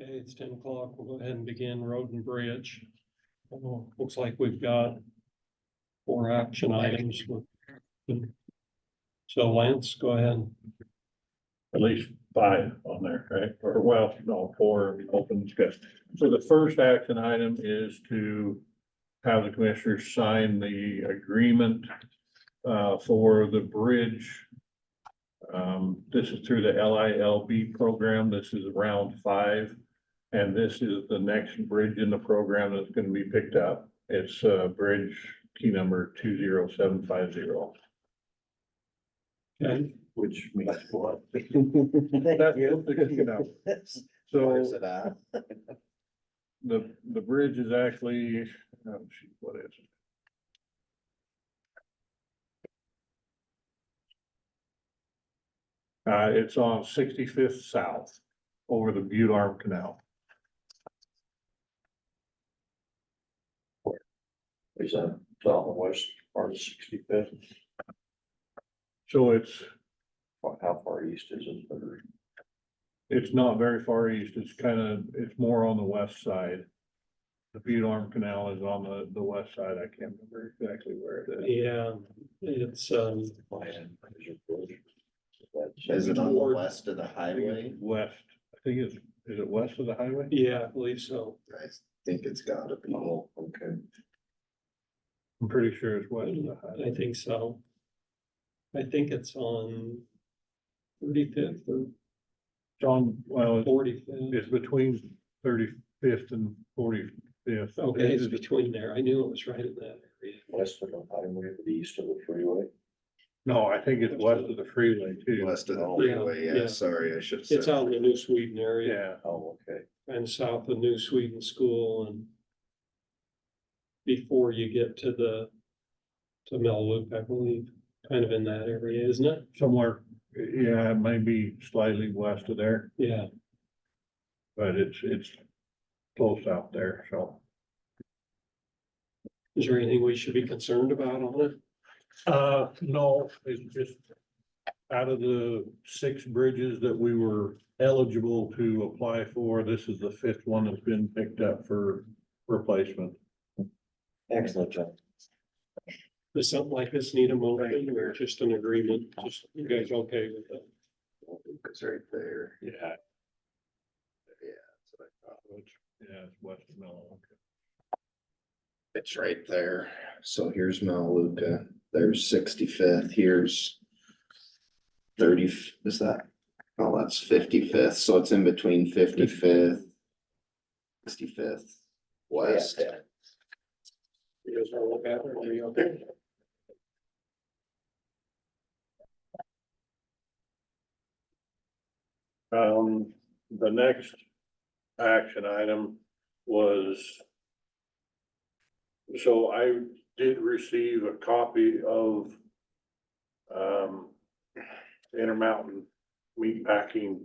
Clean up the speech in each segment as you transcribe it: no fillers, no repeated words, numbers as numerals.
Okay, it's 10 o'clock. We'll go ahead and begin road and bridge. Looks like we've got 4 action items. So Lance, go ahead. At least 5 on there, right? Or well, no, 4 open discussion. So the first action item is to have the commissioners sign the agreement for the bridge. This is through the LILB program. This is round 5. And this is the next bridge in the program that's gonna be picked up. It's bridge key number 20750. Okay, Which means what? That's the key number. So Where's it at? the bridge is actually, oh, shoot, what is it? It's on 65th South over the Butte Arm Canal. Is that on the west part of 65th? So it's How far east is it? It's not very far east. It's more on the west side. The Butte Arm Canal is on the west side. I can't remember exactly where it is. yeah, it's, Is it on the west of the highway? West, I think is it west of the highway? yeah, I believe so. I think it's gotta be. Oh, okay. I'm pretty sure it's west of the highway. I think so. I think it's on 35th or John, well, 45th. it's between 35th and 45th. Okay, it's between there. I knew it was right in that area. West of the highway, but east of the freeway. No, I think it's west of the freeway too. West of the Oh, freeway, yeah. yeah, sorry, I should have said. It's out in the New Sweden area. Yeah, Oh, okay. And south of New Sweden School and before you get to Mel Loop, I believe, kind of in that area, isn't it? somewhere, yeah, it may be slightly west of there, Yeah, but it's close out there, so. is there anything we should be concerned about on it? No, it's just out of the 6 bridges that we were eligible to apply for, this is the 5th one that's been picked up for replacement. Excellent job. Does something like this need a motion or just an agreement? Just, you guys okay with that? It's right there. Yeah. Yeah, that's what I thought. Yeah, it's west of Mel. It's right there. So here's Melaleuca, there's 65th, here's 30, is that? Oh, that's 55th, so it's in between 55th. 65th west. You guys wanna look at it? Are you okay? The next action item was. So I did receive a copy of. Intermountain meatpacking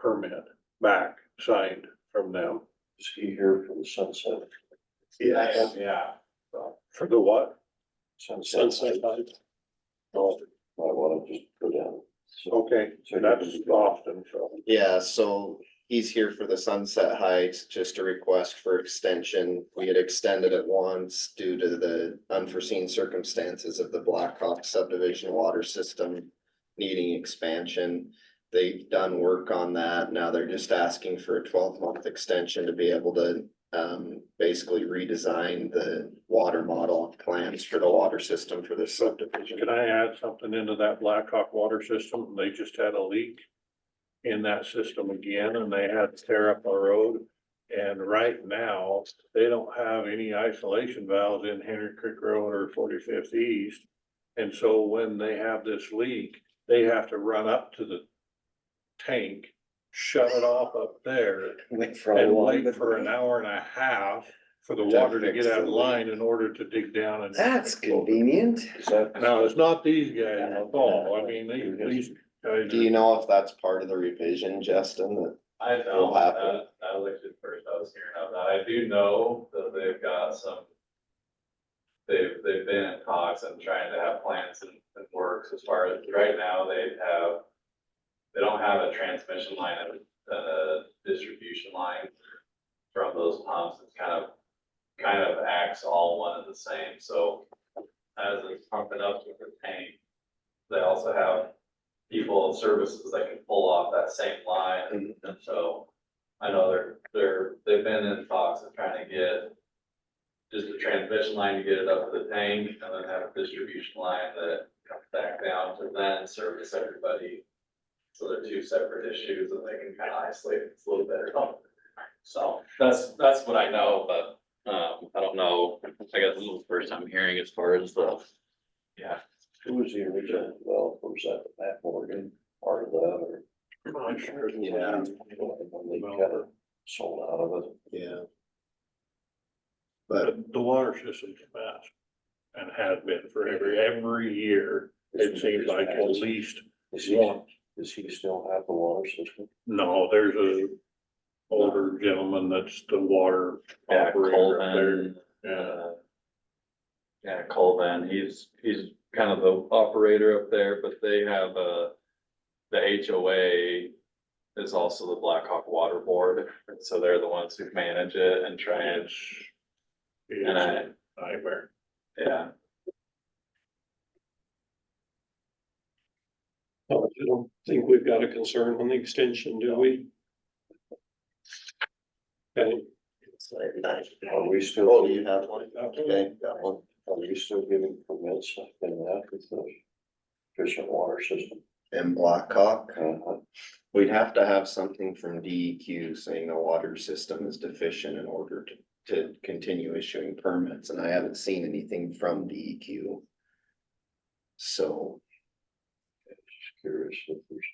permit back signed from them. Is he here for the sunset? Yeah. Yeah. For the what? Sunset Light. Oh, I wanna just go down. So, Okay, so that's often, so. Yeah, so he's here for the Sunset Heights, just a request for extension. We had extended it once due to the unforeseen circumstances of the Blackhawk subdivision water system needing expansion. They've done work on that. Now they're just asking for a 12-month extension to be able to basically redesign the water model plans for the water system for this subdivision. Can I add something into that Blackhawk water system? They just had a leak in that system again, and they had to tear up a road. And right now, they don't have any isolation valves in Henry Creek Road or 45th East. And so when they have this leak, they have to run up to the tank, shut it off up there, Wait for and wait for an hour and a half for the water to get out of line in order to dig down and. That's convenient. Is that? Now, it's not these guys at all. I mean, these guys. Do you know if that's part of the revision, Justin, that I will know happen? that was actually the first I was hearing of that. I do know that they've got some. They've been in talks and trying to have plans and works as far as right now they don't have a transmission line and a distribution line. same, so as it's pumping up with the tank, they also have people and services that can pull off that same line, and so I know they've been in talks of trying to get just a transmission line to get it up to the tank, and then have a distribution line that comes back down to then service everybody. So they're two separate issues, and they can kind of isolate it a little better. So that's what I know, but, I don't know, I guess this is the first time hearing as far as the, yeah. Who was the original developer? Was that Matt Morgan, part of that, or? I'm not sure. Yeah. When they kind of sold out of it. Yeah. But But the water system's a mess and has been for every year. It seems like at least one. Does he still have the water system? No, there's a older gentleman that's the water Yeah, operator up there. Colvin. Yeah. Yeah, Colvin, he's kind of the operator up there, but they have, the HOA is also the Blackhawk Water Board, and so they're the ones who manage it and try and, It's and I, a nightmare. yeah. I don't think we've got a concern on the extension, do we? Okay, Are we still? oh, do you have one? Okay, got one. Are we still giving permits in that with the efficient water system? In Blackhawk, Uh-huh. we'd have to have something from DEQ saying the water system is deficient in order to continue issuing permits, and I haven't seen anything from DEQ. So, Just curious if there's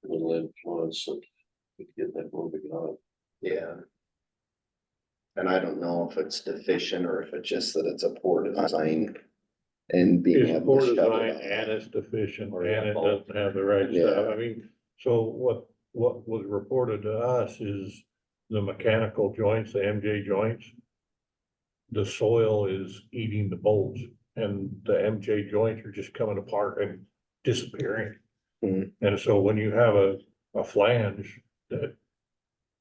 a little influence that we could get that moving on. yeah. And I don't know if it's deficient or if it's just that it's a poor design and being It's able poor to shut design it and off. it's deficient Or and it both. doesn't have the right Yeah. stuff. I mean, so what was reported to us is the mechanical joints, the MJ joints. The soil is eating the bolts and the MJ joints are just coming apart and disappearing. Mhm. And so when you have a flange that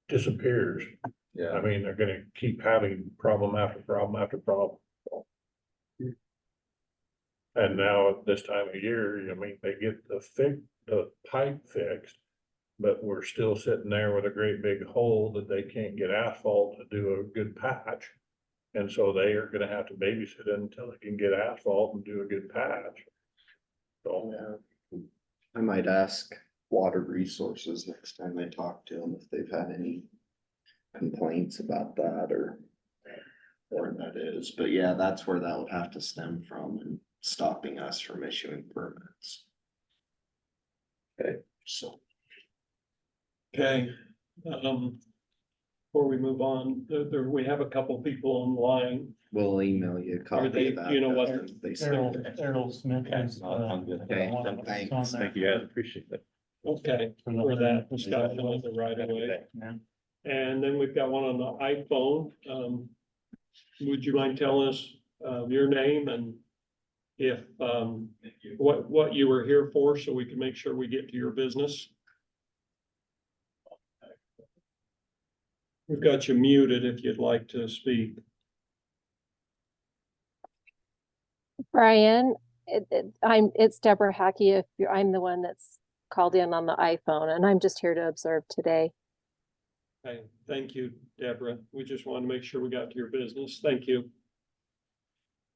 disappears, I Yeah, mean, they're gonna keep having problem after problem after problem. And now at this time of year, I mean, they get the pipe fixed. But we're still sitting there with a great big hole that they can't get asphalt to do a good patch. And so they are gonna have to babysit it until they can get asphalt and do a good patch. So, Yeah. I might ask Water Resources next time I talk to them if they've had any complaints about that or that is, but yeah, that's where that would have to stem from and stopping us from issuing permits. Okay. So, okay. Before we move on, we have a couple people online. we'll email you a Are copy they, of that. you know what? They Errol, sent. Errol Smith is. I'm good. Okay, one of us thanks. on there. thank you guys, appreciate that. Okay, for that discussion on the right of way. Yeah. And then we've got one on the iPhone. Would you mind telling us, your name and if, what you were here for, so we can make sure we get to your business? We've got you muted if you'd like to speak. Brian, it's Deborah Hackey. I'm the one that's called in on the iPhone, and I'm just here to observe today. Okay, thank you, Deborah. We just wanted to make sure we got to your business. Thank you.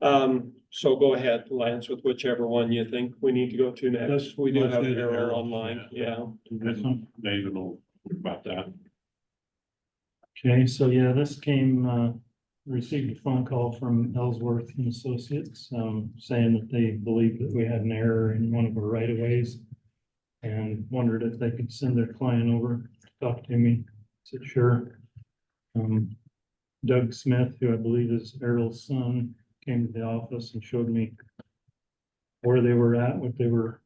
So go ahead, Lance, with whichever one you think we need to go to next. We do let's have do the Errol Errol, online, yeah. This one. David will talk about that. Okay, so yeah, this came, received a phone call from Ellsworth and Associates, saying that they believed that we had an error in one of our right of ways. And wondered if they could send their client over to talk to me. I said, sure. Doug Smith, who I believe is Errol's son, came to the office and showed me where they were at, what they were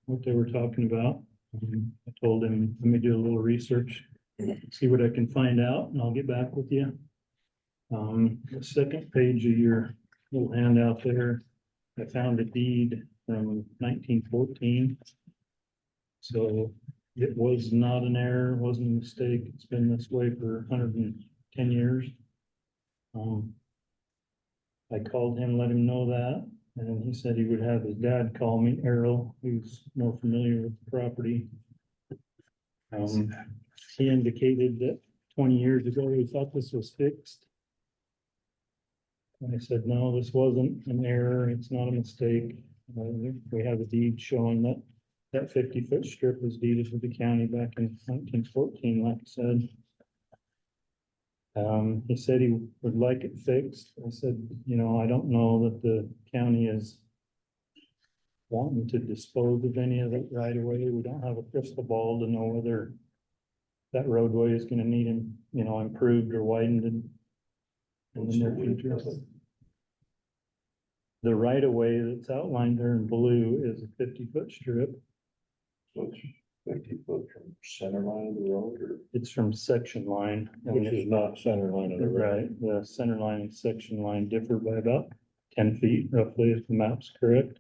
talking about. I told him, let me do a little research, see what I can find out, and I'll get back with you. The second page of your little handout there, I found a deed from 1914. So it was not an error, wasn't a mistake. It's been this way for 110 years. I called him, let him know that, and he said he would have his dad call me, Errol, who's more familiar with the property. He indicated that 20 years ago, he thought this was fixed. And I said, no, this wasn't an error, it's not a mistake. We have a deed showing that that 50-foot strip was deeded to the county back in 1914, like I said. He said he would like it fixed. I said, you know, I don't know that the county is wanting to dispose of any of it right away. We don't have a crystal ball to know whether that roadway is gonna need, you know, improved or widened in the near future. The right of way that's outlined there in blue is a 50-foot strip. So it's 50 foot from center line of the road, or? It's from section line. Which is not center line of the road. Right, the center line and section line differ by about 10 feet roughly, if the map's correct.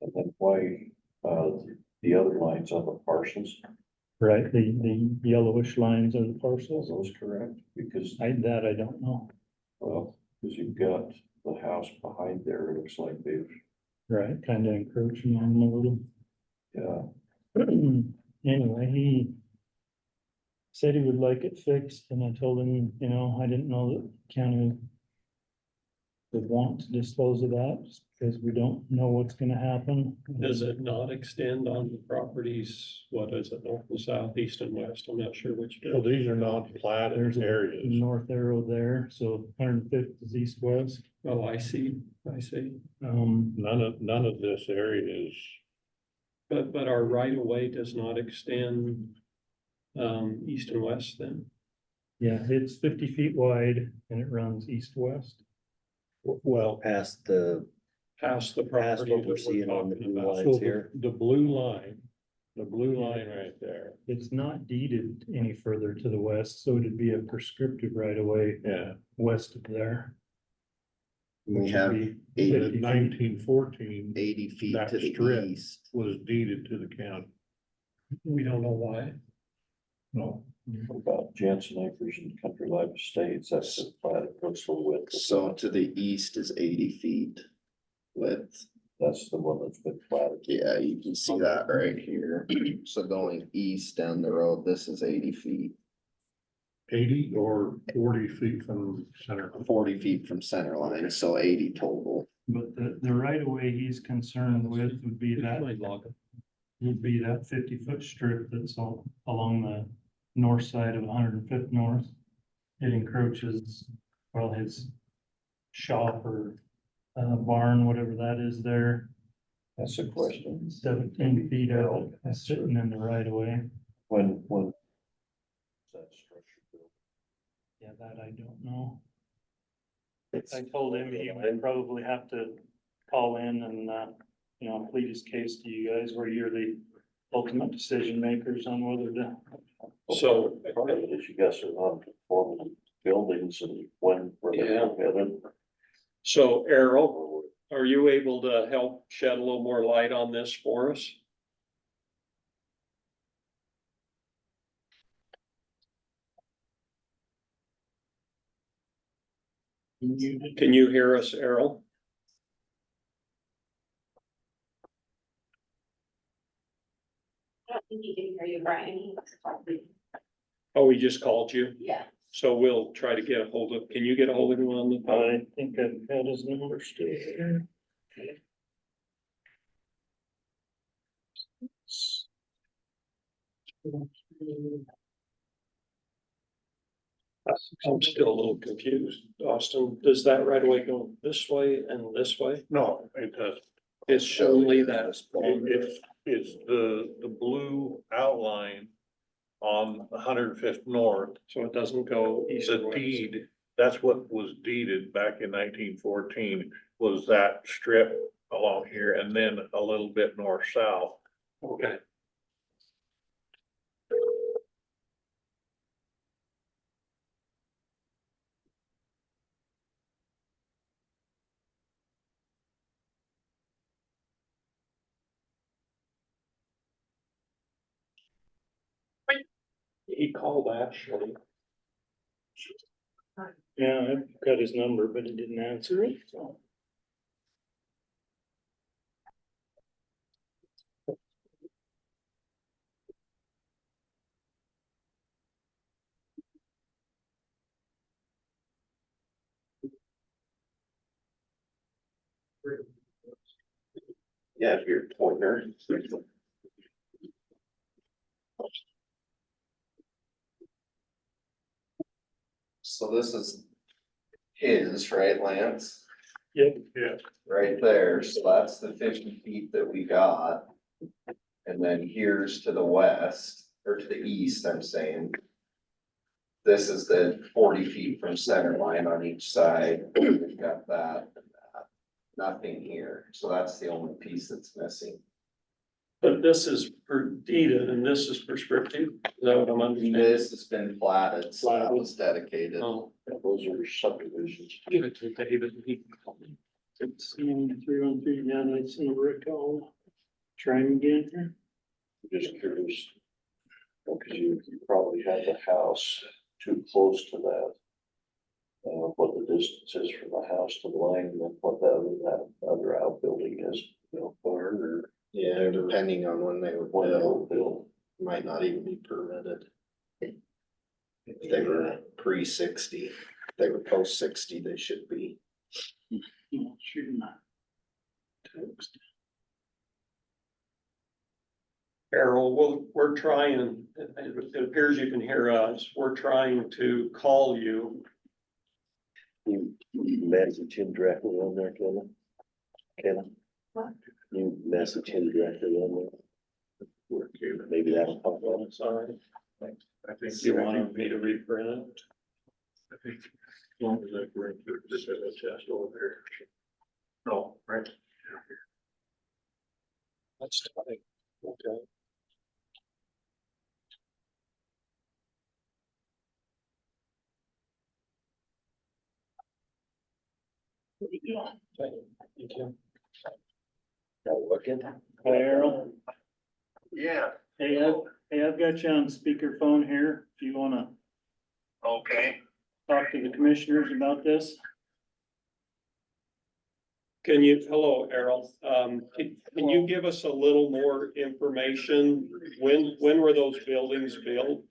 And then why, the other lines on the parcels, Right, the yellowish lines are the are parcels. those correct? Because, I don't know. well, because you've got the house behind there, it looks like they've, Right, kind of encroaching on them a little. yeah, Anyway, he said he would like it fixed, and I told him, you know, I didn't know that the county would want to dispose of that, just because we don't know what's gonna happen. Does it not extend on the properties? What is it, north and south, east and west? I'm not sure which. So these are not platted There's a areas. north arrow there, so 105th is east-west. Oh, I see, I see. None of this area is, But our right of way does not extend east and west then? Yeah, it's 50 feet wide and it runs east-west. well, Past the, Past the past property what that we're we're seeing on the talking blue about. lines so here. the blue line right there, It's not deeded any further to the west, so it'd be a prescriptive right of way yeah. west of there. We which have would be eight- 50 feet. 1914 80 feet That to the strip. east. was deeded to the county. We don't know why. No, what about Jansen Acres and Country Life Estates, that's the platted coastal width. So to the east is 80 feet width. That's the one that's been platted. Yeah, you can see that right here. So going east down the road, this is 80 feet, 80 or 40 feet from center. 40 feet from center line, so 80 total. But the right of way he's concerned with would be that, would be that 50-foot strip that's all along the north side of 105th North. It encroaches, well, his shop or barn, whatever that is there, That's a question. 17 feet of it is sitting in the right of way. When that structure built? Yeah, that I don't know. I told him he would probably have to call in and, you know, plead his case to you guys where you're the ultimate decision makers on whether to. So- Part of it is you guys are non-conforming buildings and when were they Yeah. permitted? So Errol, are you able to help shed a little more light on this for us? Can you hear us, Errol? I don't think he can hear you, Brian. Oh, he just called you? Yeah. So we'll try to get a hold of, can you get a hold of him on the phone? I think I've got his number still here. I'm still a little confused. Austin, does that right away go this way and this way? No, it doesn't. It's only that. It's the blue outline on 105th North. So it doesn't go east or The west. deed, that's what was deeded back in 1914, was that strip along here and then a little bit north-south. Okay. He called Ashley. Yeah, I got his number, but he didn't answer it, so. Yeah, your pointer. So this is his, right, Lance? Yep. Right there, so that's the 50 feet that we got. And then here's to the west, or to the east, I'm saying. This is the 40 feet from center line on each side, we've got that and that. Nothing here, so that's the only piece that's missing. But this is per deeded and this is prescriptive, is that what I'm understanding? This has been platted, so that was dedicated. Oh, Those are subdivisions. give it to David and he can call me. It's 313, yeah, that's in a recall. Try him again here. Just curious. Because you probably have the house too close to that. What the distance is from the house to the line, and then what that other outbuilding is, barn or. Yeah, depending on when they would When they build, were built. might not even be permitted. If they were pre-60, they were post-60, they should be. No, shoot him. Text. Errol, we're trying, it appears you can hear us, we're trying to call you. You message him directly on there, Kevin? Kevin? You message him directly on there? Maybe that'll pop up. Sorry. I think you wanted me to reprint it. I think as long as that ring just has a chest over there. No, right. That's tight. Okay. Thank you. Hi, Errol. Yeah, Hey, I've got you on speakerphone here. Do you wanna okay. talk to the commissioners about this? Hello, Errol, can you give us a little more information? When were those buildings built?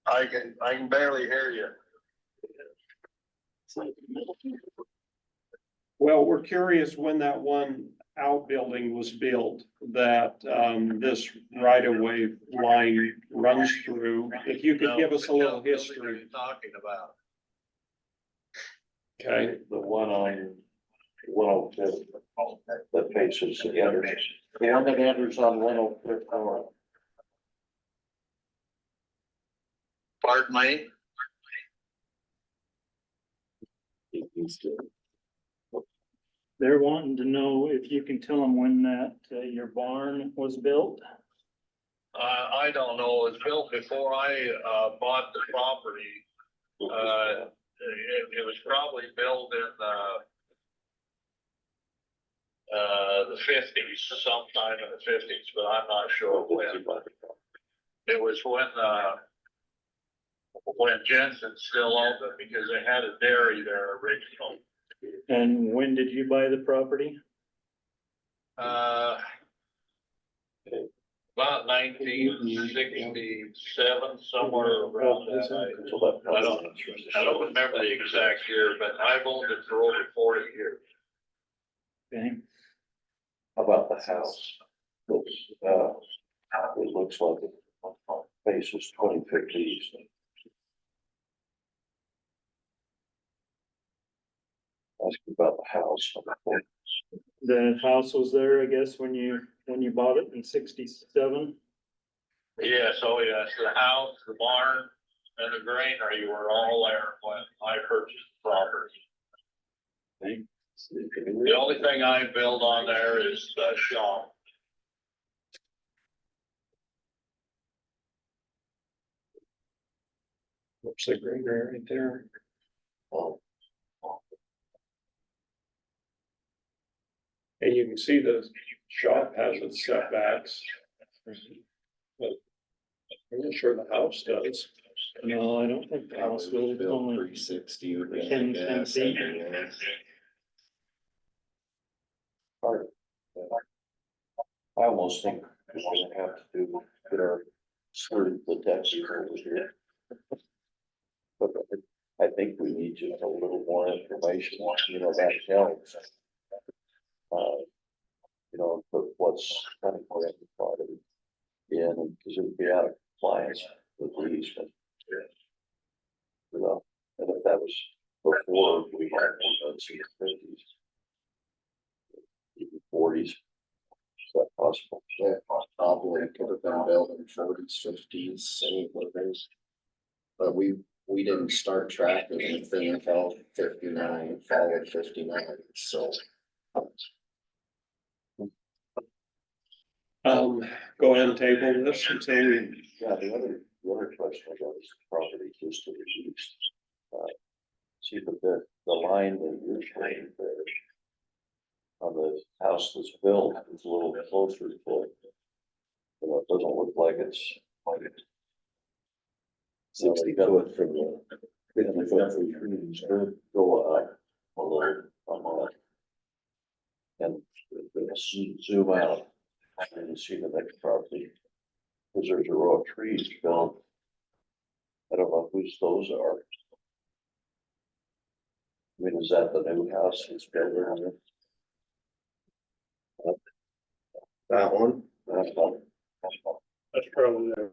I can barely hear you. Well, we're curious when that one outbuilding was built that, this right of way line runs through. If you could give us a little history. Talking about. Okay, The one on, that faces the others. The one that enters on 105th North. Pardon me? They're wanting to know if you can tell them when that, your barn was built. I don't know, it was built before I, bought the property. It was probably built in, the fifties, sometime in the fifties, but I'm not sure when. It was when Jensen still owned it, because they had a dairy there originally. And when did you buy the property? About 1967, somewhere around that. I don't remember the exact year, but I've owned it for over 40 years. Okay, How about the house? It looks like it faces 25th East. Ask about the house. the house was there, I guess, when you bought it in 67. Yes, oh yes, the house, the barn, and the granary were all there when I purchased the property. The only thing I built on there is the shop. looks like right there, right there. Oh, And you can see the shop has its setbacks. But I'm not sure the house does. No, I don't think the house will, it's only, 360 would be my 10 guess, feet. I think. Part. I almost think we're gonna have to get our slurry detectors over here. But I think we need just a little more information, you know, that helps. You know, put what's kind of more important in, because it'd be out of compliance with the easement. You know, and if that was before we had those in the 50s. Even 40s. Is that possible? Yeah, probably could have been built in 40s, 50s, anywhere. But we didn't start tracking anything until 59, fall of 59, so. Go ahead and table this until we, Yeah, the other question I got is property just to the east. See the line that you're showing there. On the house that's built is a little closer to it. You know, it doesn't look like it's like it. 60 foot from the. 50 foot from the trees, go up a little, and zoom out and see the next property. Cause there's a row of trees built. I don't know whose those are. I mean, is that the new house that's built around it? That one? That's probably there.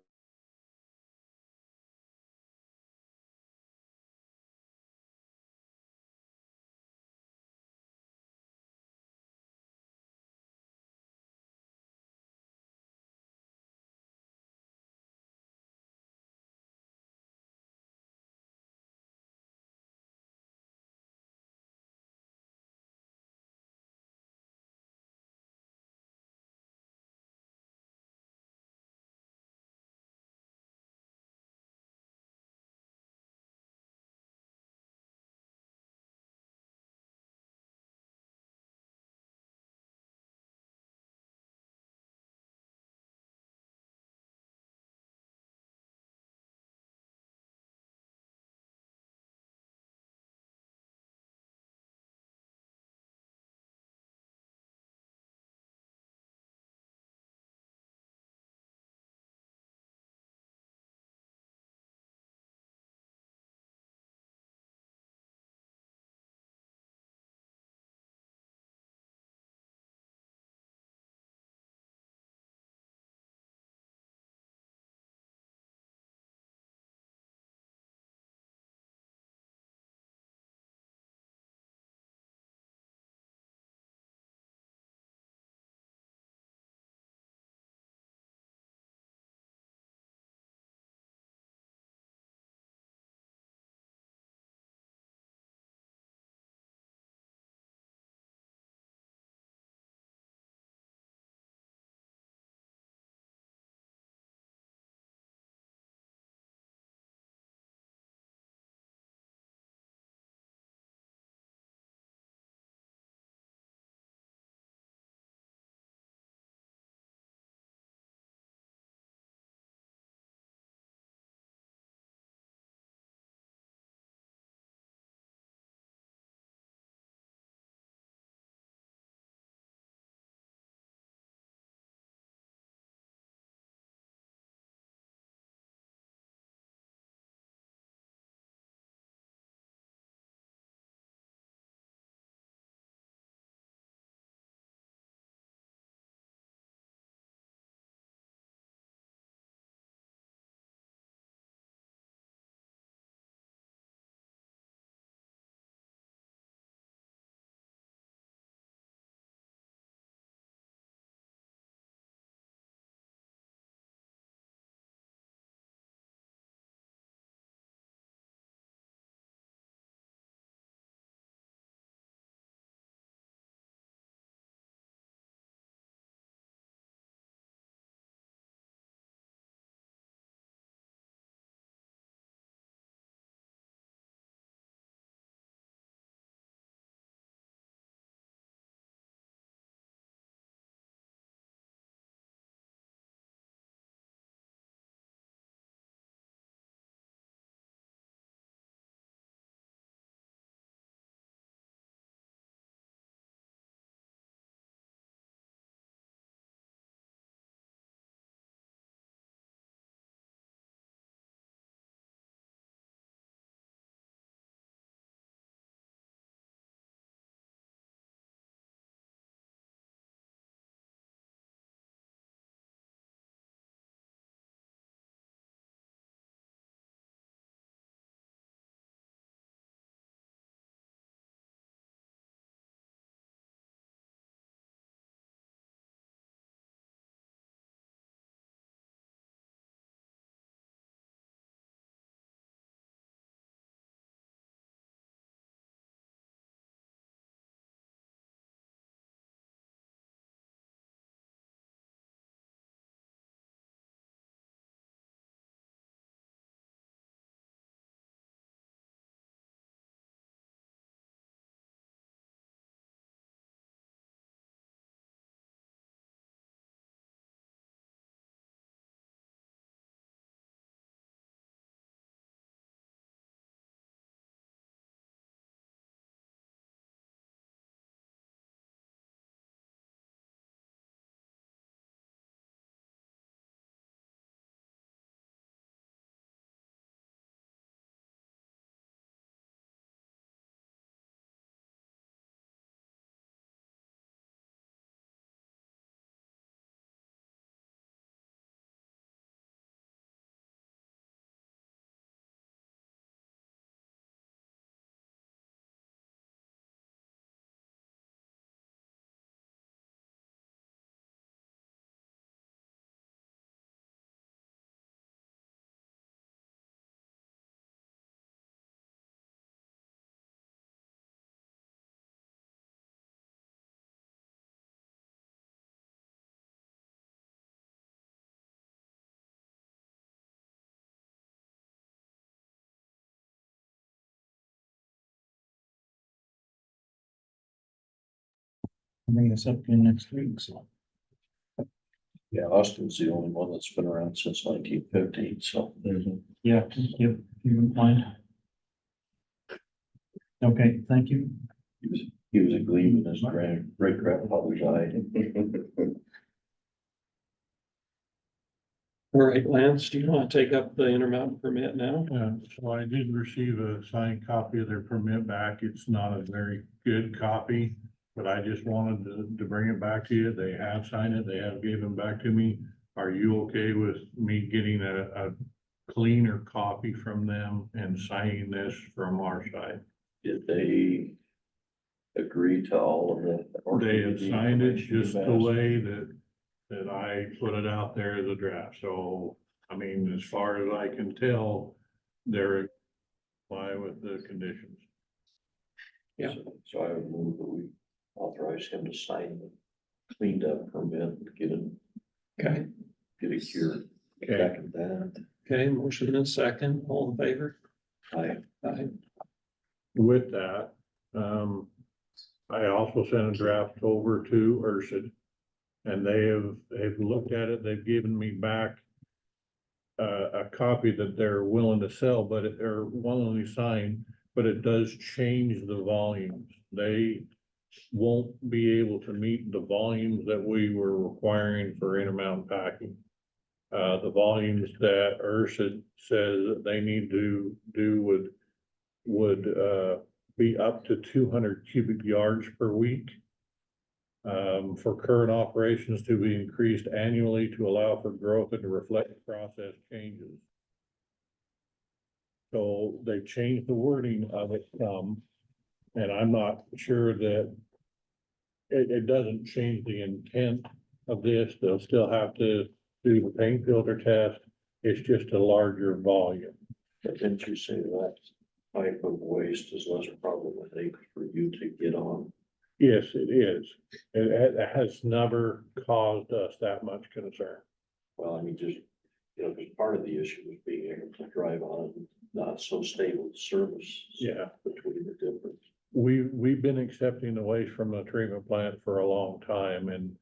bring this up again next week, so. Yeah, Austin's the only one that's been around since 1915, so. Yeah, yep, you can find. Okay, thank you. He was a gleam in his great grandfather's eye. All right, Lance, do you want to take up the Intermountain permit now? So I did receive a signed copy of their permit back. It's not a very good copy, but I just wanted to bring it back to you. They have signed it. They have given back to me. Are you okay with me getting a cleaner copy from them and signing this from our side? Did they agree to all of the? They have signed it just the information way that I put it out there as a draft. So, I mean, as far as I can tell, they're comply with the conditions. Yeah. So I would move that we authorize him to sign the cleaned up permit and get it cured. Okay. Second that. Okay, motion and a second, all in favor? Aye. Aye. With that, I also sent a draft over to Ursid. And they've looked at it, they've given me back a copy that they're willing to sell, but they're willing to sign, but it does change the volumes. They won't be able to meet the volumes that we were requiring for Intermountain packing. The volumes that Ursid says that they need to do would be up to 200 cubic yards per week. For current operations to be increased annually to allow for growth and to reflect process changes. So they changed the wording of it some, and I'm not sure that it doesn't change the intent of this. They'll still have to do the paint filter test. It's just a larger volume. But didn't you say that type of waste is less problematic for you to get on? Yes, it is. It has never caused us that much concern. Well, I mean, just, because part of the issue is being able to drive on not so stable service. Yeah. Between the different. We've been accepting the waste from the treatment plant for a long time and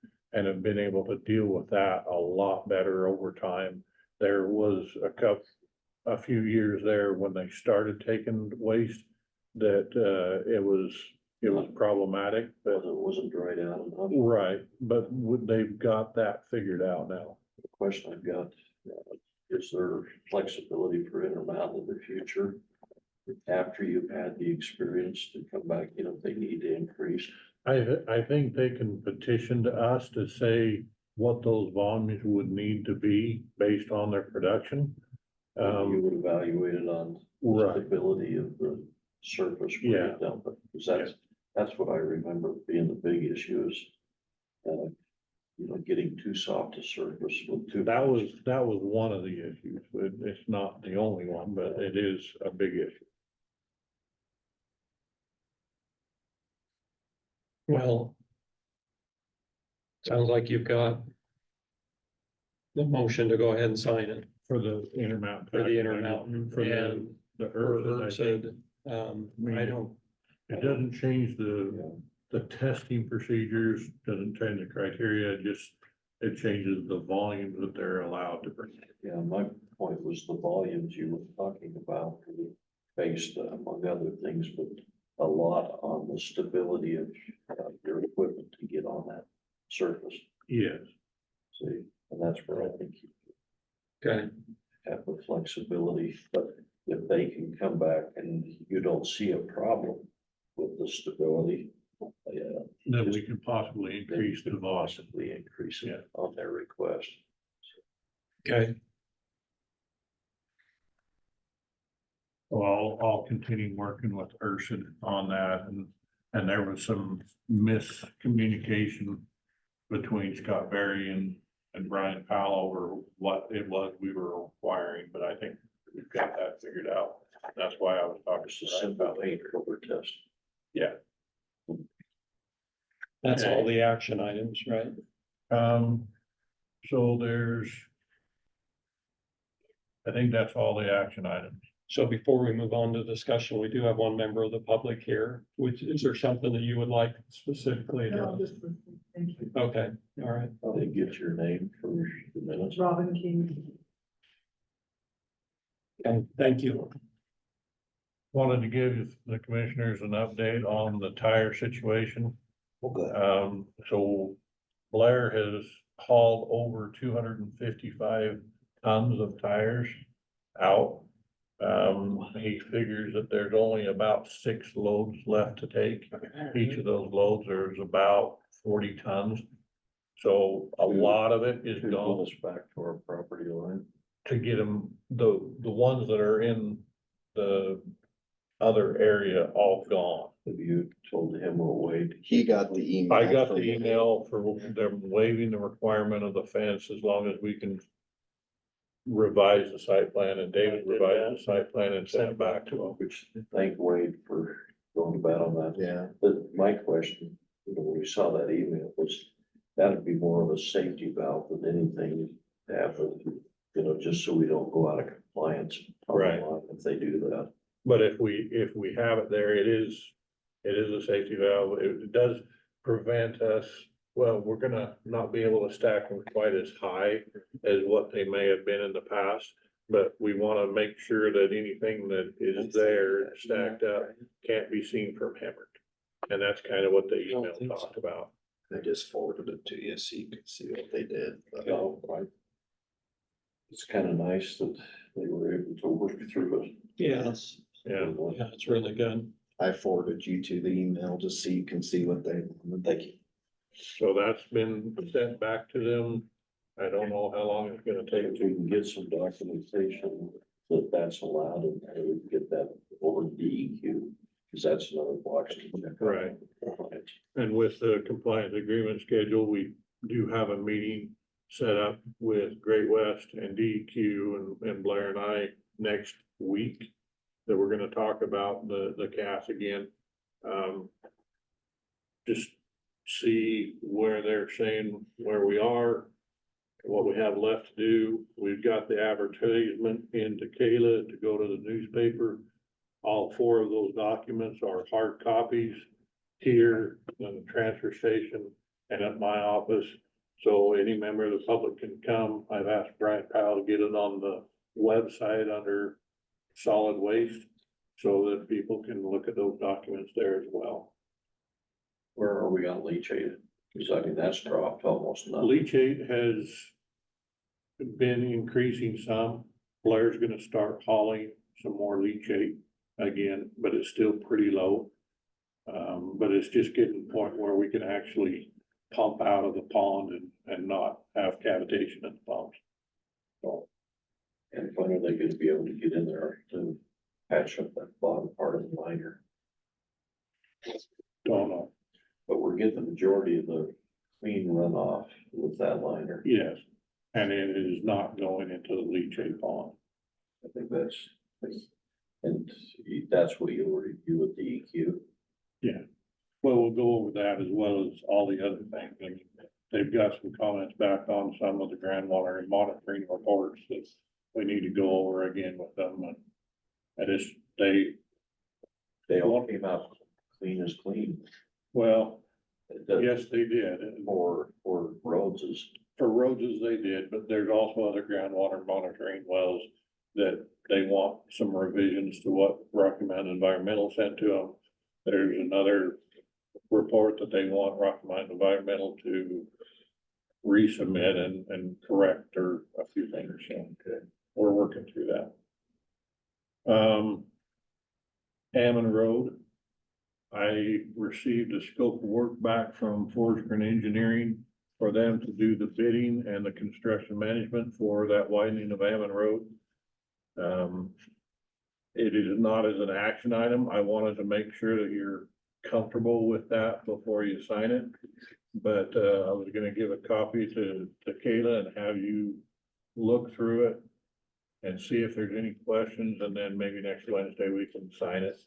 have been able to deal with that a lot better over time. There was a few years there when they started taking waste that it was problematic, but It wasn't dried out enough. right, but they've got that figured out now. The question I've got, is there flexibility for Intermountain in the future? After you've had the experience to come back, if they need to increase. I think they can petition to us to say what those volumes would need to be based on their production. You would evaluate it on the Right. stability of the surface where you dump it, because that's what I remember being the big issue is. Getting too soft to surface with too. That was one of the issues, but it's not the only one, but it is a big issue. Well, sounds like you've got the motion to go ahead and sign it For the Intermountain. for the Intermountain For and the for Urban, I think. Ursid. I don't, It doesn't change the testing procedures, doesn't change the criteria, it changes the volume that they're allowed to bring. Yeah, my point was the volumes you were talking about, based among other things, but a lot on the stability of your equipment to get on that surface. Yes, See, and that's where I think you okay, have the flexibility, but if they can come back and you don't see a problem with the stability. then we can possibly increase the volume. Possibly increase it on their request. okay, So I'll continue working with Ursid on that, and there was some miscommunication between Scott Berry and Brian Powell over what it was we were requiring, but I think we've got that figured out. That's why I was talking It's a to Brian simple Powell. paint cover test. Yeah. that's Okay. all the action items, right? So I think that's all the action items. So before we move on to discussion, we do have one member of the public here, which, is there something that you would like specifically? No, addressed? just, thank you. Okay, all right. Probably get your name for the minutes. Robin King. Okay, thank you. Wanted to give the commissioners an update on the tire situation. Okay. So Blair has hauled over 255 tons of tires out. He figures that there's only about 6 loads left to take. Each of those loads is about 40 tons. So a lot of it is To gone pull us back to our property line. to get them, the ones that are in the other area all gone. Have you told him we'll wait? He got the email. I got from the you. email for them waiving the requirement of the fence as long as we can revise the site plan, and David revised the site plan and sent it back to him. Which, thank Wade for going to bat on that. Yeah, But my question, when we saw that email, was that'd be more of a safety valve than anything to happen, just so we don't go out of compliance. on the Right. line if they do that. But if we have it there, it is a safety valve. It does prevent us, well, we're gonna not be able to stack them quite as high as what they may have been in the past. But we wanna make sure that anything that is there stacked up can't be seen from Hemmert. And that's kind of what the email talked about. I just forwarded it to you so you can see what they did. So, it's kind of nice that they were able to work through it. Yes, Yeah. yeah, it's really good. I forwarded you to the email just so you can see what they, thank you. So that's been sent back to them. I don't know how long it's gonna take. If we can get some documentation that that's allowed and we can get that over to DEQ, because that's another box. to check. Right. And with the compliance agreement schedule, we do have a meeting set up with Great West and DEQ and Blair and I next week that we're gonna talk about the CAS again. Just see where they're saying where we are, what we have left to do. We've got the advertisement in Kayla to go to the newspaper. All 4 of those documents are hard copies here in the transfer station and at my office. So any member of the public can come. I've asked Brian Powell to get it on the website under solid waste so that people can look at those documents there as well. Where are we on leachate? Because I mean, that's dropped almost nothing. Leachate has been increasing some. Blair's gonna start hauling some more leachate again, but it's still pretty low. But it's just getting to the point where we can actually pump out of the pond and not have cavitation in the pumps. So, And when are they gonna be able to get in there to patch up that bottom part of the liner? don't know. But we're getting the majority of the clean runoff with that liner. Yes, and it is not going into the leachate pond. I think and that's what you'll review with DEQ. Well, we'll go over that as well as all the other things. I mean, they've got some comments back on some of the groundwater and monitoring reports that we need to go over again with them. And They all came out clean as clean. well, It doesn't- yes, they did. And For roads is, for roads as they did, but there's also other groundwater monitoring wells that they want some revisions to what Rocky Mountain Environmental sent to them. There's another report that they want Rocky Mountain Environmental to resubmit and correct or a few things, so we're working through that. Hammond Road. I received a scope of work back from Forrester Engineering for them to do the bidding and the construction management for that widening of Hammond Road. It is not as an action item. I wanted to make sure that you're comfortable with that before you sign it. But, I was gonna give a copy to Kayla and have you look through it and see if there's any questions, and then maybe next Wednesday we can sign it.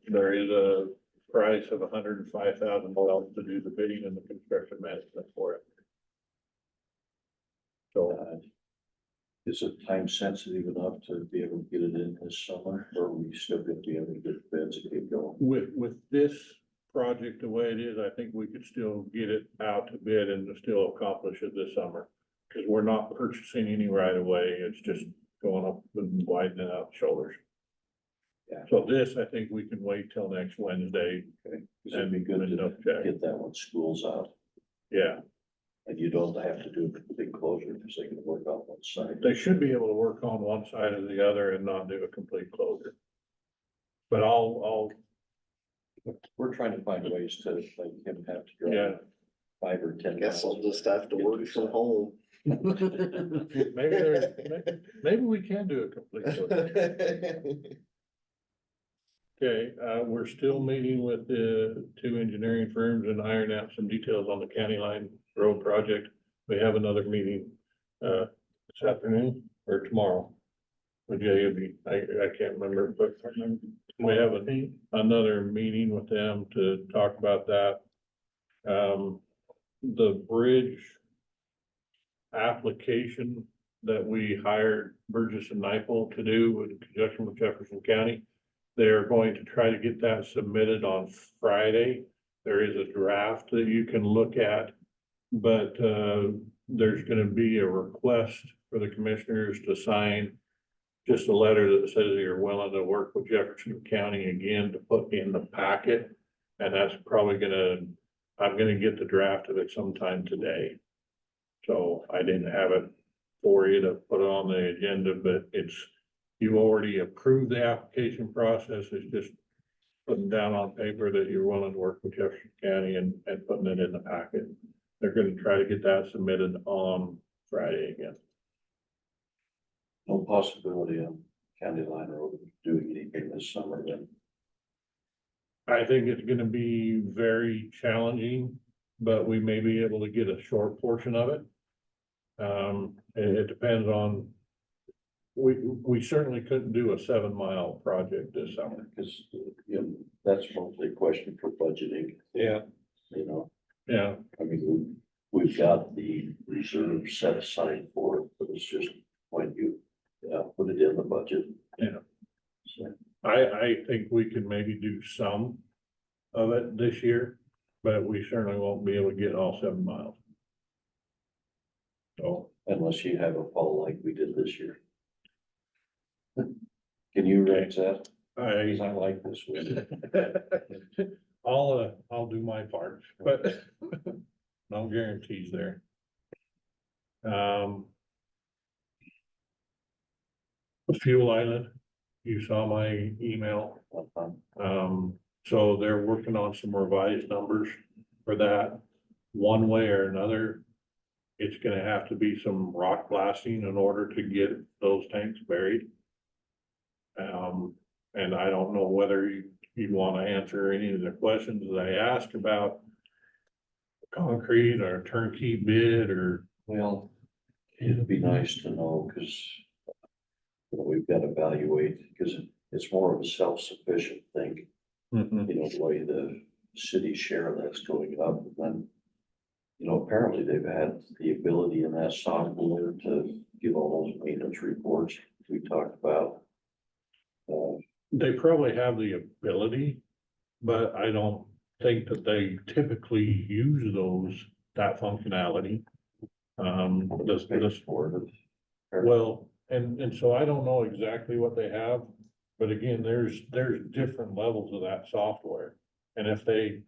There is a price of $105,000 to do the bidding and the construction management for it. So, Is it time sensitive enough to be able to get it in this summer, or are we still gonna be able to get bids and get going? With this project the way it is, I think we could still get it out to bid and still accomplish it this summer. Cause we're not purchasing any right away, it's just going up and widening out shoulders. Yeah. So this, I think we can wait till next Wednesday, Okay, cause it'd be good And to double check. get that when school's out, yeah. and you don't have to do a complete closure, because they can work on one side. They should be able to work on one side or the other and not do a complete closure. But I'll, We're trying to find ways to make him have to yeah, drive 5 or 10 Guess I'll miles. just have to work from home. maybe we can do a complete closure. Okay, we're still meeting with the two engineering firms and iron out some details on the county line road project. We have another meeting, this afternoon or tomorrow. With JUB, I can't remember, but we have another meeting with them to talk about that. The bridge application that we hired Burgess and Nyepel to do in conjunction with Jefferson County. They're going to try to get that submitted on Friday. There is a draft that you can look at. But there's gonna be a request for the commissioners to sign just a letter that says you're willing to work with Jefferson County again to put in the packet. And that's probably I'm gonna get the draft of it sometime today. So I didn't have it for you to put it on the agenda, but you already approved the application process. It's just putting down on paper that you're willing to work with Jefferson County and putting it in the packet. They're gonna try to get that submitted on Friday again. No possibility on County Line Road of doing anything this summer then. I think it's gonna be very challenging, but we may be able to get a short portion of it. It depends on, we certainly couldn't do a 7-mile project this summer. Because, that's mostly a question for budgeting, Yeah. Yeah, I mean, we've got the reserve set aside for it, but it's just when you, put it in the budget. Yeah. So, I think we can maybe do some of it this year, but we certainly won't be able to get all 7 miles. So, unless you have a fall like we did this year. Can you arrange that? Because I like this one. I'll do my part, but no guarantees there. Fuel Island, you saw my email. So they're working on some revised numbers for that. One way or another, it's gonna have to be some rock blasting in order to get those tanks buried. And I don't know whether you'd want to answer any of the questions that I asked about concrete or turnkey bid or. Well, it'd be nice to know, because we've got to evaluate, because it's more of a self-sufficient thing. The way the city share that's going up, and then, apparently they've had the ability in that software to give all those maintenance reports we talked about. They probably have the ability, but I don't think that they typically use that functionality. Well, and so I don't know exactly what they have, but again, there's different levels of that software. And if they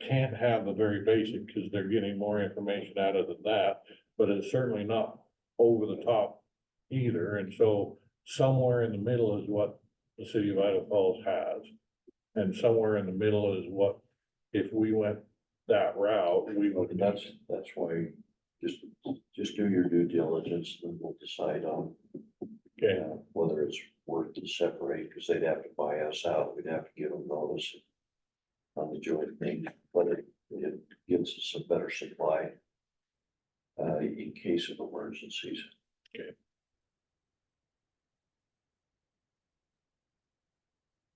can't have the very basic, because they're getting more information out of that, but it's certainly not over the top either. And so somewhere in the middle is what the city of Idaho Falls has. And somewhere in the middle is what, if we went that route, we would. That's why, just do your due diligence, and we'll decide on whether it's worth to separate, because they'd have to buy us out, we'd have to give them notice on the joint thing, but it gives us a better supply in case of emergencies. Okay.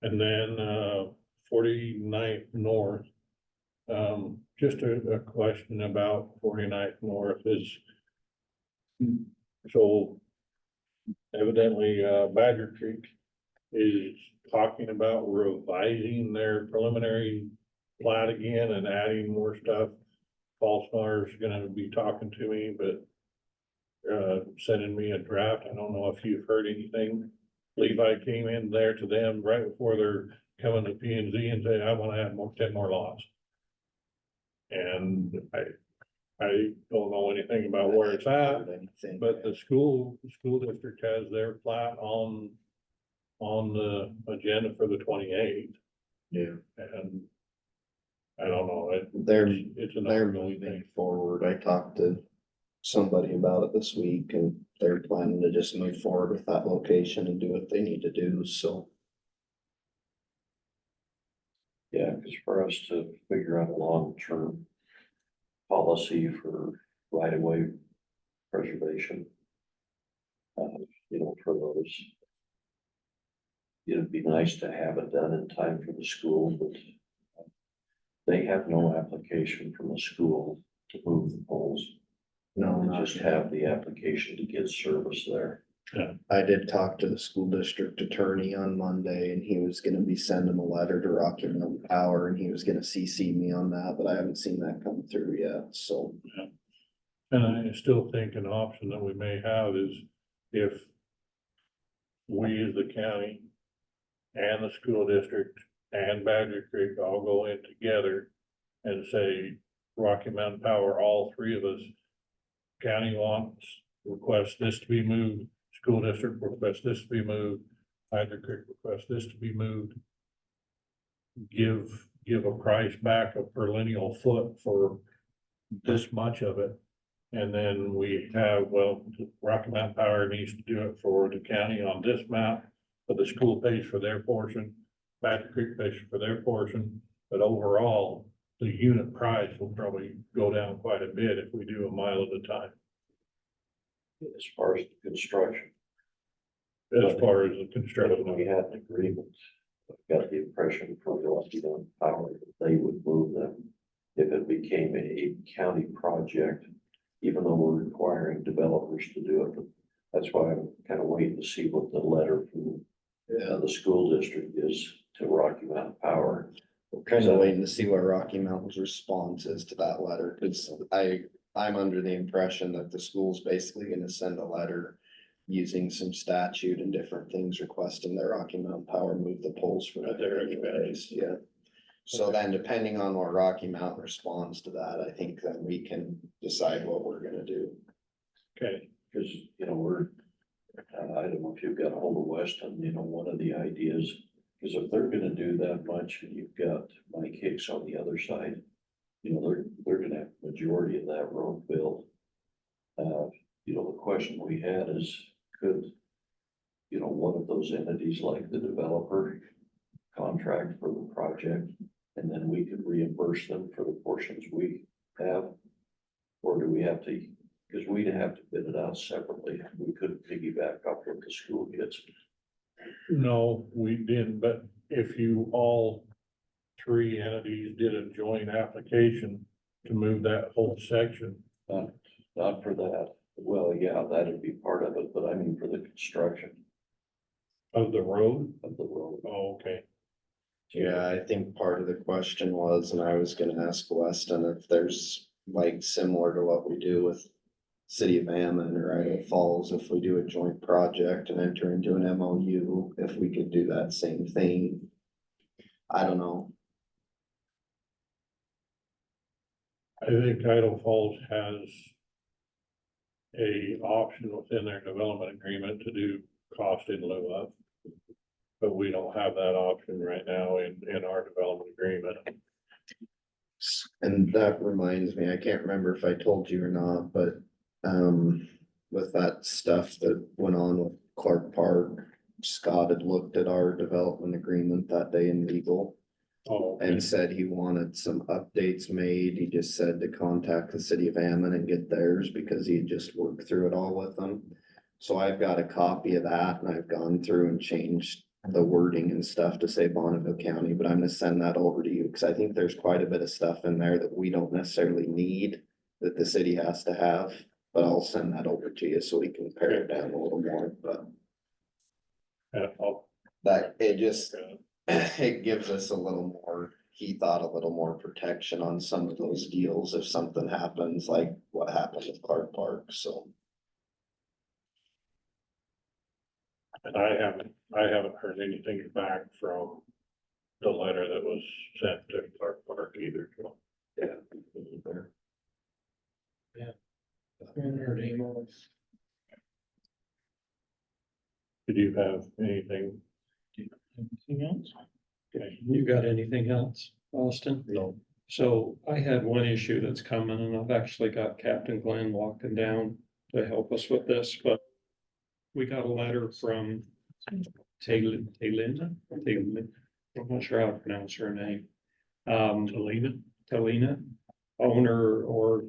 And then 49th North, just a question about 49th North is, so evidently, Badger Creek is talking about revising their preliminary plat again and adding more stuff. Falsmar's gonna be talking to me, but sending me a draft. I don't know if you've heard anything. Levi came in there to them right before they're coming to P and Z and say, I wanna add 10 more lots. And I don't know anything about where it's at, but the school district has their plat on the agenda for the 28th. Yeah. And I don't know, it's an They're ongoing moving thing. forward. I talked to somebody about it this week and they're planning to just move forward with that location and do what they need to do, so. Yeah, because for us to figure out a long-term policy for right-of-way preservation. For those. It'd be nice to have it done in time for the school, but they have no application from the school to move the poles. No, They just have the application to get service there. I did talk to the school district attorney on Monday and he was gonna be sending a letter to Rocky Mountain Power and he was gonna CC me on that, but I haven't seen that come through yet, so. And I still think an option that we may have is if we as the county and the school district and Badger Creek all go in together and say Rocky Mountain Power, all three of us, county requests this to be moved, school district requests this to be moved, Badger Creek requests this to be moved. Give a price back per lineal foot for this much of it. And then we have, well, Rocky Mountain Power needs to do it for the county on this map, but the school pays for their portion, Badger Creek pays for their portion, but overall, the unit price will probably go down quite a bit if we do a mile at a time, As far as the construction, as far as the but if construction. we had an agreement, I got the impression from Rocky Mountain Power that they would move them. If it became a county project, even though we're requiring developers to do it, but that's why I'm kind of waiting to see what the letter from the school district is to Rocky Mountain Power. We're kind of waiting to see what Rocky Mountain's response is to that letter, because I'm under the impression that the school's basically gonna send a letter using some statute and different things requesting that Rocky Mountain Power move the poles for their anyways, yeah. So then depending on what Rocky Mountain responds to that, I think then we can decide what we're gonna do. Okay, Because, I don't know if you've got a hold of Weston, one of the ideas, because if they're gonna do that much, and you've got Mike Hicks on the other side, they're gonna have majority of that road built. The question we had is, could, one of those entities like the developer contract for the project, and then we could reimburse them for the portions we have? Or do we have to, because we'd have to bid it out separately, we couldn't piggyback off what the school gets. no, we didn't, but if you all three entities did a joint application to move that whole section, Not for that, well, yeah, that'd be part of it, but I mean for the construction of the road. of the road. Oh, okay. Yeah, I think part of the question was, and I was gonna ask Weston if there's like similar to what we do with City of Hammond or Idaho Falls, if we do a joint project and enter into an MOU, if we could do that same thing. I don't know. I think Idaho Falls has a option within their development agreement to do cost in lieu of. But we don't have that option right now in our development agreement. And that reminds me, I can't remember if I told you or not, but, with that stuff that went on with Clark Park, Scott had looked at our development agreement that day in legal Oh, okay. and said he wanted some updates made. He just said to contact the City of Hammond and get theirs because he had just worked through it all with them. So I've got a copy of that and I've gone through and changed the wording and stuff to say Bonneville County, but I'm gonna send that over to you because I think there's quite a bit of stuff in there that we don't necessarily need, that the city has to have. But I'll send that over to you so we can pare it down a little more, but that, it just, it gives us a little more, he thought a little more protection on some of those deals if something happens, like what happened with Clark Park, so. And I haven't heard anything back from the letter that was sent to Clark Park either, so. Did you have anything? Anything else? Okay. You got anything else, Austin? No. So I had one issue that's coming and I've actually got Captain Glenn walking down to help us with this, but we got a letter from Taylor, I'm not sure how to pronounce her name. Talina, owner or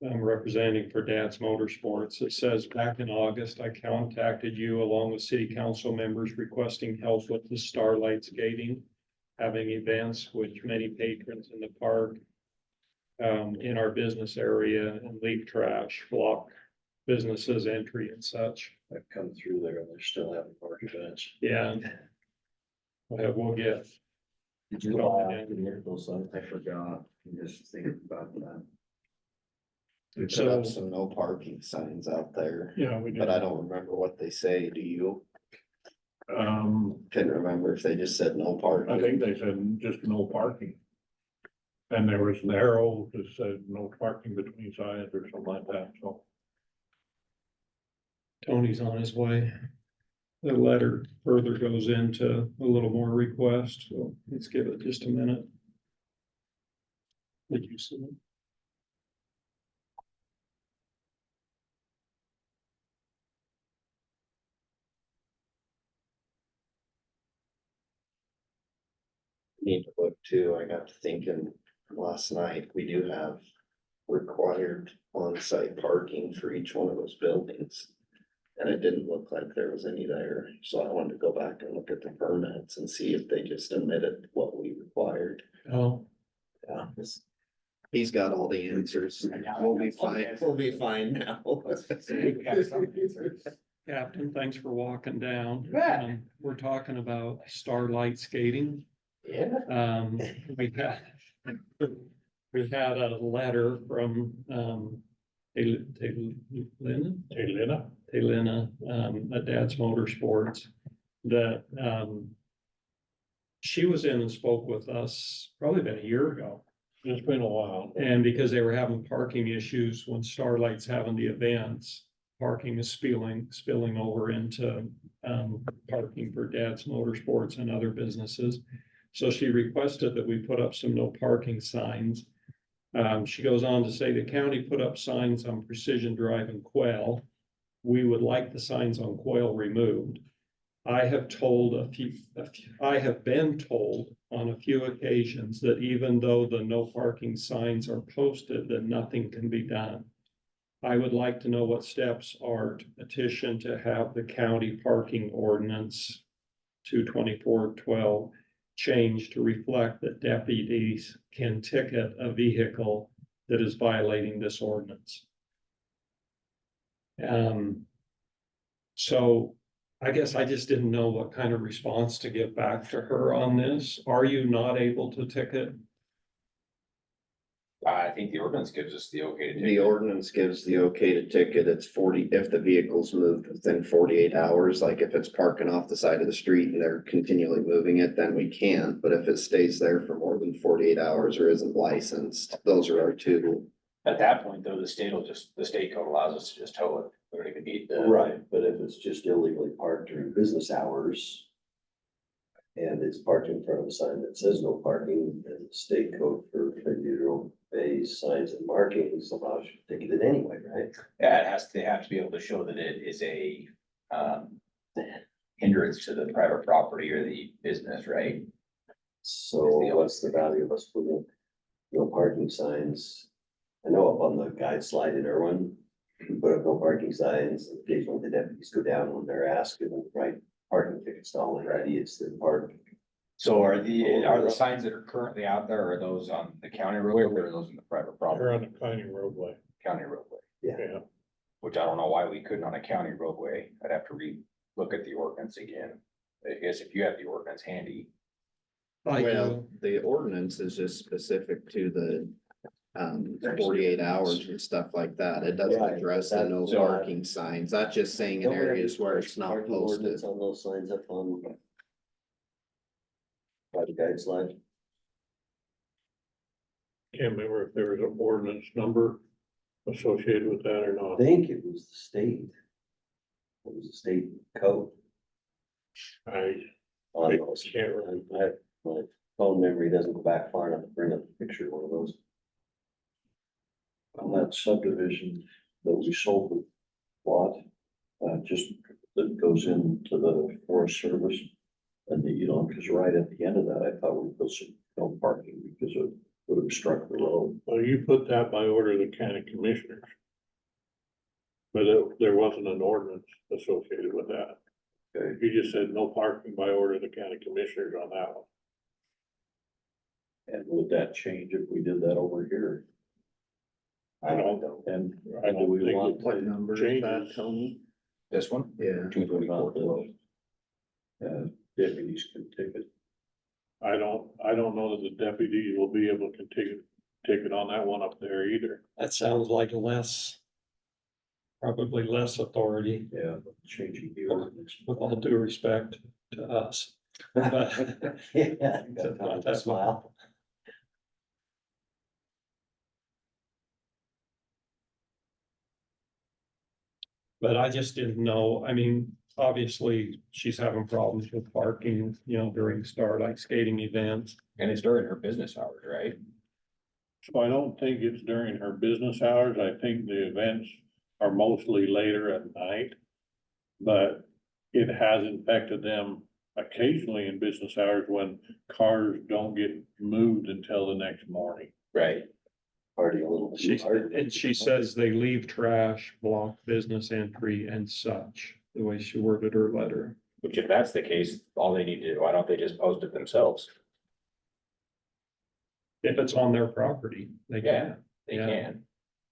representing for Dad's Motorsports. It says, back in August, I contacted you along with city council members requesting help with the Starlight skating, having events which many patrons in the park in our business area and leave trash, block businesses entry and such. I've come through there and they're still having park events. Yeah. We'll get. Did you buy off the vehicle sign? I forgot, I'm just thinking about that. We put So- up some no parking signs out there, Yeah, we did. but I don't remember what they say, do you? I Couldn't remember if they just said no parking. think they said just no parking. And there was an arrow that said no parking between signs or something like that, so. Tony's on his way. The letter further goes into a little more request, so let's give it just a minute. Did you see it? Need to look too, I got to thinking last night, we do have required on-site parking for each one of those buildings. And it didn't look like there was any there, so I wanted to go back and look at the permits and see if they just omitted what we required. Oh, Yeah. He's got all the answers, we'll be fine now. Captain, thanks for walking down. Bet. We're talking about starlight skating. Yeah. We had a letter from, Taylina, at Dad's Motorsports, that, she was in and spoke with us probably about a year ago. It's been a while. And because they were having parking issues when Starlight's having the events, parking is spilling over into, parking for Dad's Motorsports and other businesses. So she requested that we put up some no parking signs. She goes on to say the county put up signs on Precision Drive and Quail. We would like the signs on Quail removed. I have been told on a few occasions that even though the no parking signs are posted, that nothing can be done. I would like to know what steps are to petition to have the county parking ordinance 22412 changed to reflect that deputies can ticket a vehicle that is violating this ordinance. So I guess I just didn't know what kind of response to give back to her on this. Are you not able to ticket? I think the ordinance gives us the okay to take The it. ordinance gives the okay to ticket, it's 40, if the vehicle's moved within 48 hours, like if it's parking off the side of the street and they're continually moving it, then we can. But if it stays there for more than 48 hours or isn't licensed, those are our two. At that point, though, the state code allows us to just tow it. We don't even need the. Right, but if it's just illegally parked during business hours. And it's parked in front of a sign that says no parking, and the state code for federal base signs and markings allows you to ticket it anyway, right? Yeah, they have to be able to show that it is a, hindrance to the private property or the business, right? So what's the value of us putting no parking signs? I know up on the guide slide in Erwin, we put up no parking signs, and occasionally the deputies go down when they're asked and write parking tickets to all the idiots that park. So are the signs that are currently out there, are those on the county roadway or are those on the private They're property, on the county roadway. county roadway? Yeah, Which I don't know why we couldn't on a county roadway. I'd have to look at the ordinance again. I guess if you have the ordinance handy. I Well, do. the ordinance is just specific to the 48 hours and stuff like that. It doesn't Right, address the no that's- parking signs. That's just saying in Don't we have areas where it's not parking posted. ordinance on those signs up on. By the guide slide. can't remember if there was an ordinance number associated with that or I not. think it was the state. It was the state code. I On I those. can't remember. My phone memory doesn't go back far enough to bring up a picture of one of those. On that subdivision that we sold the lot, just that goes into the Forest Service. And because right at the end of that, I thought we put some no parking because it would have struck the road. Well, you put that by order of the county commissioners. But there wasn't an ordinance associated with that. Okay. You just said no parking by order of the county commissioners on that one. And would that change if we did that over here? I don't, And I do we don't think want it What number is that, changes. Tony? This one? Yeah. 224. deputies can ticket? I don't know that the deputies will be able to take it on that one up there either. That sounds like probably less authority, Yeah, changing the ordinance. with all due respect to us. But Yeah. Got a smile. But I just didn't know, I mean, obviously, she's having problems with parking, during Starlight skating events. And it's during her business hours, right? So I don't think it's during her business hours. I think the events are mostly later at night. But it has infected them occasionally in business hours when cars don't get moved until the next morning. Right. Party a little too hard. And she says they leave trash, block business entry and such, the way she worded her letter. Which if that's the case, all they need to do, why don't they just post it themselves? If it's on their property, they Yeah. can. They Yeah. can,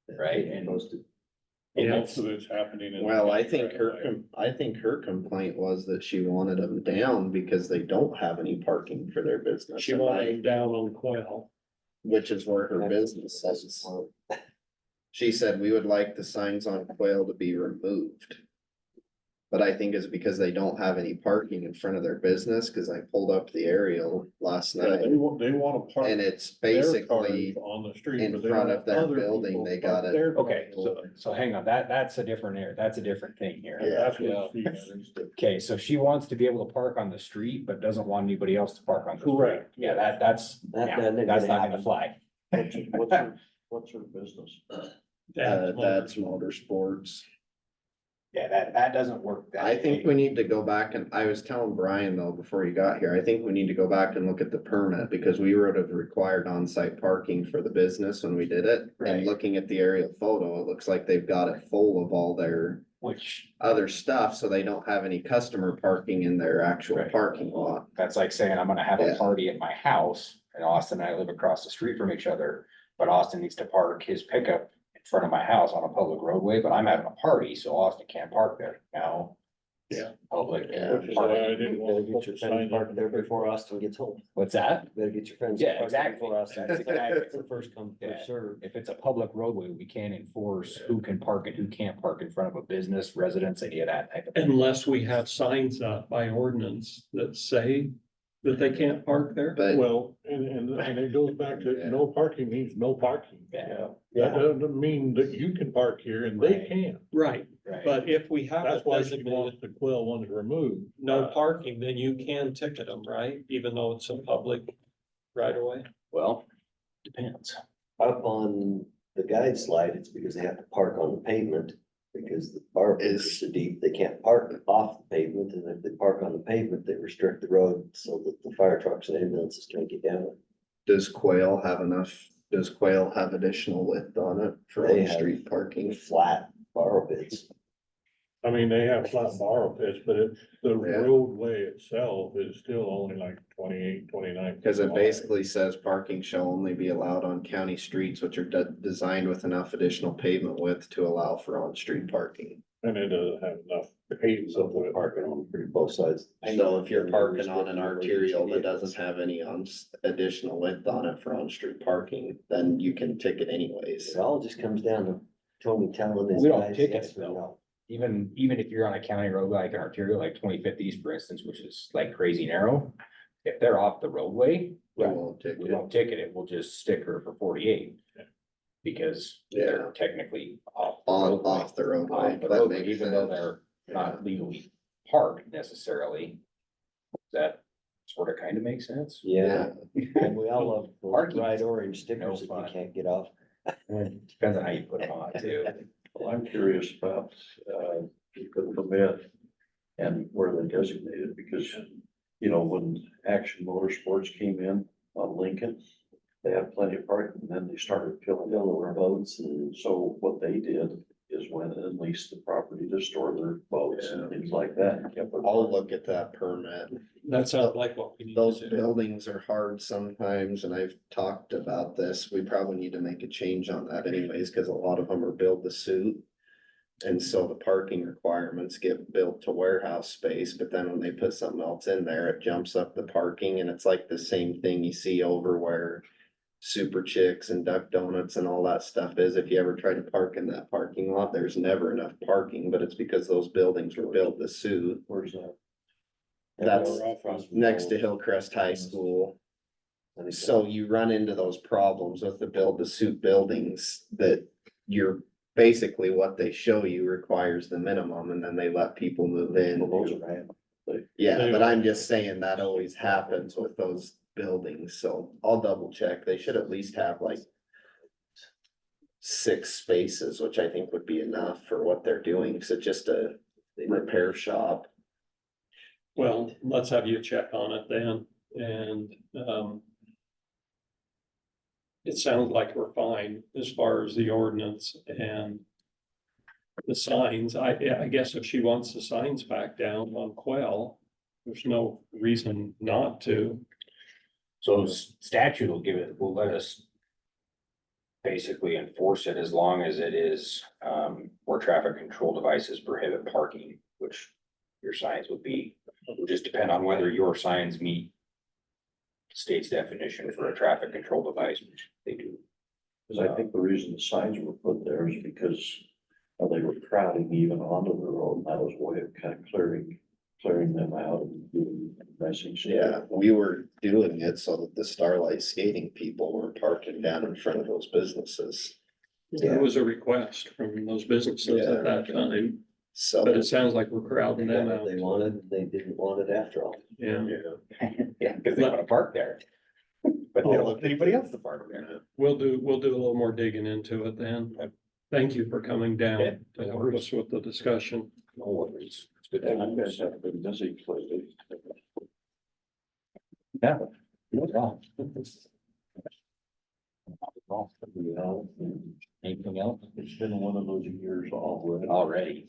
right? And Posted. But Yeah. most of it's happening in. the Well, I county think right her, away. I think her complaint was that she wanted them down because they don't have any parking for their business. She wanted them down on Quail. Which is where her business is. She said we would like the signs on Quail to be removed. But I think it's because they don't have any parking in front of their business, cause I pulled up the aerial last Yeah, night. they want to park. And it's their basically, cars On the street. in but they front don't of their other building, people they park got it. their Okay, cars. so hang on, that's a different that's a different thing here. Yeah, that's what she. Okay, so she wants to be able to park on the street, but doesn't want anybody else to park on the street. Correct. Yeah, that's That doesn't that's not happen. gonna fly. What's her business? That's motorsports. Yeah, that doesn't work. that I think way. we need to go back and, I was telling Brian though, before you got here, I think we need to go back and look at the permit, because we would have required on-site parking for the business when we did it. Right. And looking at the aerial photo, it looks like they've got it full of all their Which, other stuff, so they don't have any customer parking in their actual Right. parking lot. that's like saying I'm gonna have a Yeah. party at my house, and Austin and I live across the street from each other. But Austin needs to park his pickup in front of my house on a public roadway, but I'm having a party, so Austin can't park there now. Yeah. Public. Yeah. Which is why I parking. didn't Better want to get put your the friends sign parked up there before Austin gets home. What's that? Better get your friends. Yeah, parked exactly. Before Austin. That's exactly. It's the first come, Yeah. first served. If it's a public roadway, we can't enforce who can park and who can't park in front of a business, residence, any of that type of thing. Unless we have signs up by ordinance that say that they can't park there. But Well, and it goes back to no parking means no parking. Yeah. That doesn't mean that you can park here and they Right. can't. Right, Right. but if we have That's it why she designated wants the Quail ones removed. no parking, then you can ticket them, right? Even though it's a public right away. Well, depends. Up on the guide slide, it's because they have to park on the pavement. Because the bar pits are so deep, they can't park off the pavement, and if they park on the pavement, they restrict the road so that the fire trucks and ambulances can't get down it. does Quail have additional width on it for They on have- street parking? Flat borrow pits. I mean, they have flat borrow pits, but the Yeah. roadway itself is still only like 28, 29. Cause it wide. basically says parking shall only be allowed on county streets which are designed with enough additional pavement width to allow for on-street parking. And it doesn't have enough pavement So with they're it. parking on pretty both sides. So if you're parking on an Restricted arterial that vehicles. doesn't have any additional width on it for on-street parking, then you can ticket anyways. It all just comes down to Tony telling his We don't guys ticket yes it, or though. no. Even if you're on a county road like an arterial, like 25th East, for instance, which is like crazy narrow. If they're off the roadway, We won't we ticket. don't ticket it, we'll just sticker for 48. Because they're technically off. the On, roadway. off the roadway, Off the that roadway, makes even though sense. they're not legally parked necessarily. That sort of kind of makes sense. Yeah, and we all love those Parking. bright orange stickers that fun. you can't get off. Depends on how you put them on too. Well, I'm curious about, the permit and where they designated, because, you know, when Action Motorsports came in on Lincoln, they had plenty of parking, and then they started filling in their boats, and so what they did is went and leased the property to store their boats and things like that. and kept it I'll look at that permit. That sounds like what we need Those to do. buildings are hard sometimes, and I've talked about this, we probably need to make a change on that anyways, cause a lot of them are built to suit. And so the parking requirements get built to warehouse space, but then when they put something else in there, it jumps up the parking, and it's like the same thing you see over where Super Chicks and Duck Donuts and all that stuff is. If you ever try to park in that parking lot, there's never enough parking, but it's because those buildings were built to suit. Where's that? That's Across from next to those- Hillcrest High School. I think So you run into those problems with the build to suit buildings that you're basically what they show you requires the minimum, and then they let people move in. Well, those are random. Yeah, but I'm just saying that always happens with those buildings, so I'll double check. They should at least have like 6 spaces, which I think would be enough for what they're doing, cause it's just a repair shop. Well, let's have you check on it then, and, it sounds like we're fine as far as the ordinance and the signs. I guess if she wants the signs back down on Quell, there's no reason not to. So statute will let us. Basically enforce it as long as it is, where traffic control devices prohibit parking, which your signs would be. It would just depend on whether your signs meet. State's definition for a traffic control device, which they do. Cause I think the reason the signs were put there is because they were crowding even onto the road, and that was a way of kind of clearing them out and doing messing. Yeah, we were doing it so that the Starlight skating people were parking down in front of those businesses. There was a request from those businesses at that time, So, but it sounds like we're crowding They got them what out. they wanted, they didn't want it after all. Yeah, Yeah, because they want to park there. But they don't want anybody else to park there. we'll do a little more digging into it then. Thank you for coming Yeah, down to no help worries. us with the discussion. No worries. It's good to And have you you. guys have been busy lately. Yeah. No problem. Yeah, Anything else it's been one of those years already. already?